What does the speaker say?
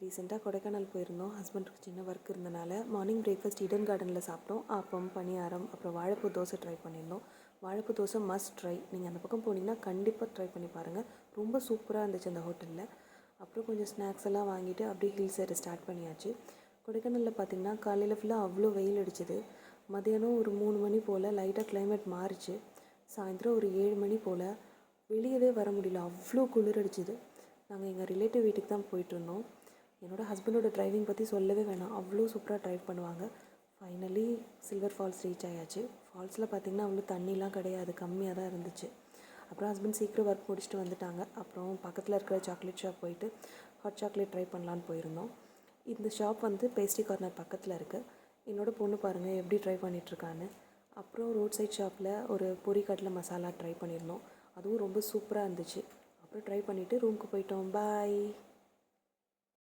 ரீசெண்டாக கொடைக்கானல் போயிருந்தோம். ஹஸ்பண்டுக்கு சின்ன ஒர்க் இருந்தனால மார்னிங் பிரேக்ஃபாஸ்ட் ஈடன் கார்டனில் சாப்பிட்டோம். ஆப்பம், பணியாரம், அப்புறம் வாழைப்பூ தோசை ட்ரை பண்ணியிருந்தோம். வாழைப்பூ தோசை மஸ்ட் ட்ரை. நீங்கள் அந்த பக்கம் போனீங்கன்னா கண்டிப்பாக ட்ரை பண்ணி பாருங்கள். ரொம்ப சூப்பராக இருந்துச்சு அந்த ஹோட்டலில். அப்புறம் கொஞ்சம் ஸ்நாக்ஸ் எல்லாம் வாங்கிட்டு அப்படியே ஹில்ஸ் ஏற ஸ்டார்ட் பண்ணியாச்சு. கொடைக்கானலில் பார்த்திங்கன்னா காலையில் ஃபுல்லாக அவ்வளோ வெயில் அடிச்சுது. மதியானம் ஒரு 3 மணி போல் லைட்டாக கிளைமேட் மாறிச்சு. சாயந்தரம் ஒரு 7 மணி போல் வெளியவே வர முடியல, அவ்வளோ குளிர் அடிச்சுது. நாங்கள் எங்கள் ரிலேட்டிவ் வீட்டுக்கு தான் போயிட்டுருந்தோம். என்னோடய ஹஸ்பண்டோட டிரைவிங் பற்றி சொல்லவே வேணாம், அவ்வளோ சூப்பராக ட்ரைவ் பண்ணுவாங்க. ஃபைனலி சில்வர் ஃபால்ஸ் ரீச் ஆயாச்சு. ஃபால்ஸில் பார்த்திங்கன்னா அவ்வளோ தண்ணிலாம் கிடையாது, கம்மியாக தான் இருந்துச்சு. அப்புறம் ஹஸ்பண்ட் சீக்கிரம் ஒர்க் முடிச்சுட்டு வந்துட்டாங்க. அப்புறம் பக்கத்தில் இருக்கிற சாக்லேட் ஷாப் போயிட்டு ஹாட் சாக்லேட் ட்ரை பண்ணலான்னு போயிருந்தோம். இந்த ஷாப் வந்து பேஸ்ட்ரி கார்னர் பக்கத்தில் இருக்குது. என்னோடய பொண்ணு பாருங்கள் எப்படி ட்ரை பண்ணிகிட்ருக்கான்னு. அப்புறம் ரோட் சைட் ஷாப்பில் ஒரு பொரி கடலை மசாலா ட்ரை பண்ணியிருந்தோம். அதுவும் ரொம்ப சூப்பராக இருந்துச்சு. அப்புறம் ட்ரை பண்ணிவிட்டு ரூமுக்கு போயிட்டோம். பாய்.